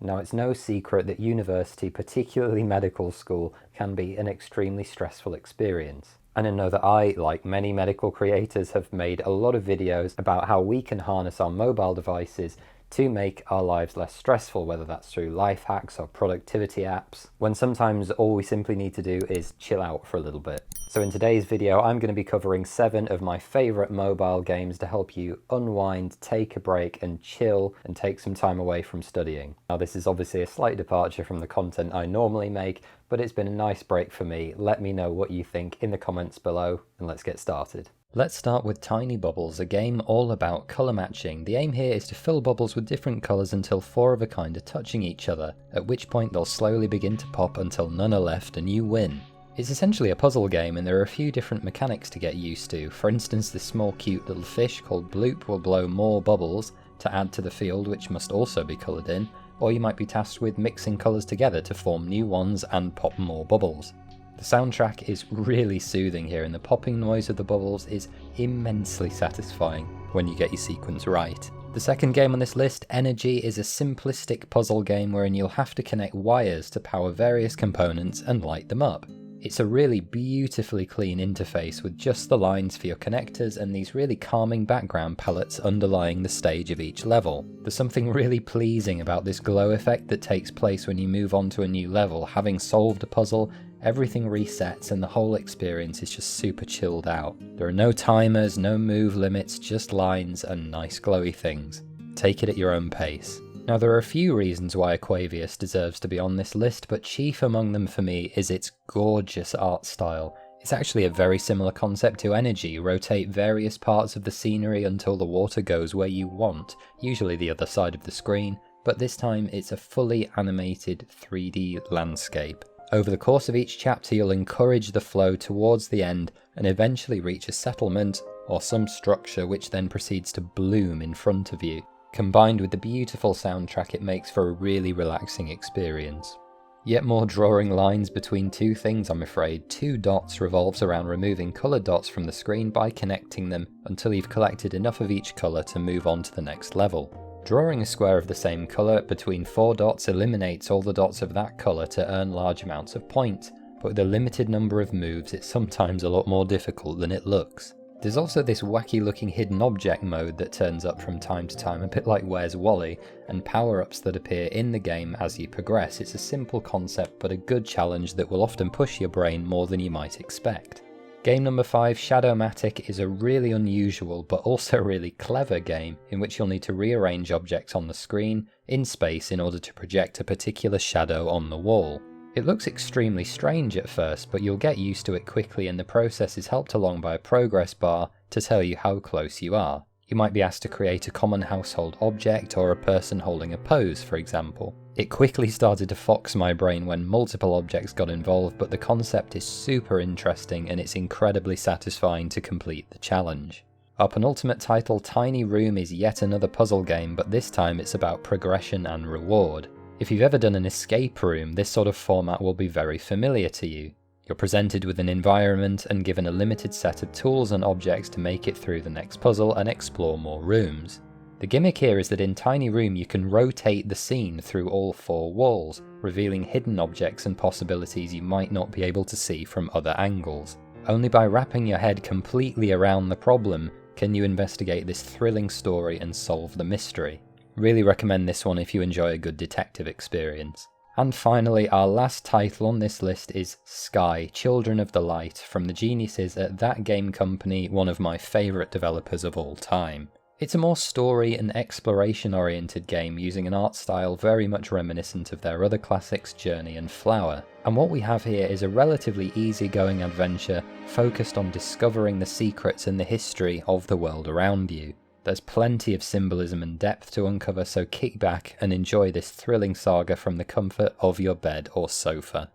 Now, it's no secret that university, particularly medical school, can be an extremely stressful experience. And I know that I, like many medical creators, have made a lot of videos about how we can harness our mobile devices to make our lives less stressful, whether that's through life hacks or productivity apps, when sometimes all we simply need to do is chill out for a little bit. So in today's video, I'm going to be covering 7 of my favorite mobile games to help you unwind, take a break and chill and take some time away from studying. Now, this is obviously a slight departure from the content I normally make, but it's been a nice break for me. Let me know what you think in the comments below and let's get started. Let's start with Tiny Bubbles, a game all about colour matching. The aim here is to fill bubbles with different colours until 4 of a kind are touching each other, at which point they'll slowly begin to pop until none are left and you win. It's essentially a puzzle game and there are a few different mechanics to get used to. For instance, this small cute little fish called Bloop will blow more bubbles to add to the field, which must also be coloured in, or you might be tasked with mixing colours together to form new ones and pop more bubbles. The soundtrack is really soothing here and the popping noise of the bubbles is immensely satisfying when you get your sequence right. The second game on this list, Energy, is a simplistic puzzle game wherein you'll have to connect wires to power various components and light them up. It's a really beautifully clean interface with just the lines for your connectors and these really calming background palettes underlying the stage of each level. There's something really pleasing about this glow effect that takes place when you move on to a new level. Having solved a puzzle, everything resets and the whole experience is just super chilled out. There are no timers, no move limits, just lines and nice glowy things. Take it at your own pace. Now, there are a few reasons why Aquavious deserves to be on this list, but chief among them for me is its gorgeous art style. It's actually a very similar concept to Energy. Rotate various parts of the scenery until the water goes where you want, usually the other side of the screen, but this time it's a fully animated 3D landscape. Over the course of each chapter you'll encourage the flow towards the end and eventually reach a settlement or some structure which then proceeds to bloom in front of you. Combined with the beautiful soundtrack, it makes for a really relaxing experience. Yet more drawing lines between two things, I'm afraid. 2 dots revolves around removing coloured dots from the screen by connecting them until you've collected enough of each colour to move on to the next level. Drawing a square of the same colour between 4 dots eliminates all the dots of that colour to earn large amounts of points, but with a limited number of moves it's sometimes a lot more difficult than it looks. There's also this wacky looking hidden object mode that turns up from time to time, a bit like Where's Wally, and power-ups that appear in the game as you progress. It's a simple concept but a good challenge that will often push your brain more than you might expect. Game number 5, Shadowmatic, is a really unusual but also really clever game in which you'll need to rearrange objects on the screen in space in order to project a particular shadow on the wall. It looks extremely strange at first, but you'll get used to it quickly and the process is helped along by a progress bar to tell you how close you are. You might be asked to create a common household object or a person holding a pose, for example. It quickly started to fox my brain when multiple objects got involved, but the concept is super interesting and it's incredibly satisfying to complete the challenge. Our penultimate title, Tiny Room, is yet another puzzle game, but this time it's about progression and reward. If you've ever done an escape room, this sort of format will be very familiar to you. You're presented with an environment and given a limited set of tools and objects to make it through the next puzzle and explore more rooms. The gimmick here is that in Tiny Room you can rotate the scene through all 4 walls, revealing hidden objects and possibilities you might not be able to see from other angles. Only by wrapping your head completely around the problem can you investigate this thrilling story and solve the mystery. Really recommend this one if you enjoy a good detective experience. And finally, our last title on this list is Sky, Children of the Light, from the geniuses at That Game Company, one of my favourite developers of all time. It's a more story and exploration oriented game using an art style very much reminiscent of their other classics Journey and Flower. And what we have here is a relatively easygoing adventure focused on discovering the secrets and the history of the world around you. There's plenty of symbolism and depth to uncover, so kick back and enjoy this thrilling saga from the comfort of your bed or sofa.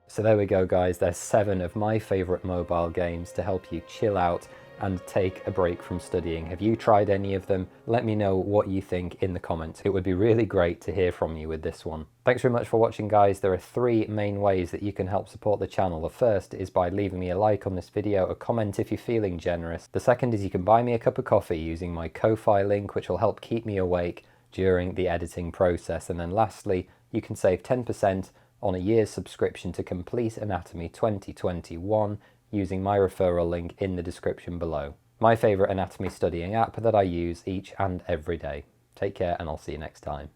So there we go guys, there's 7 of my favourite mobile games to help you chill out and take a break from studying. Have you tried any of them? Let me know what you think in the comments. It would be really great to hear from you with this one. Thanks very much for watching guys. There are 3 main ways that you can help support the channel. The first is by leaving me a like on this video, a comment if you're feeling generous. The second is you can buy me a cup of coffee using my Ko-Fi link, which will help keep me awake during the editing process. And then lastly, you can save 10% on a year's subscription to Complete Anatomy 2021 using my referral link in the description below. My favourite anatomy studying app that I use each and every day. Take care, and I'll see you next time.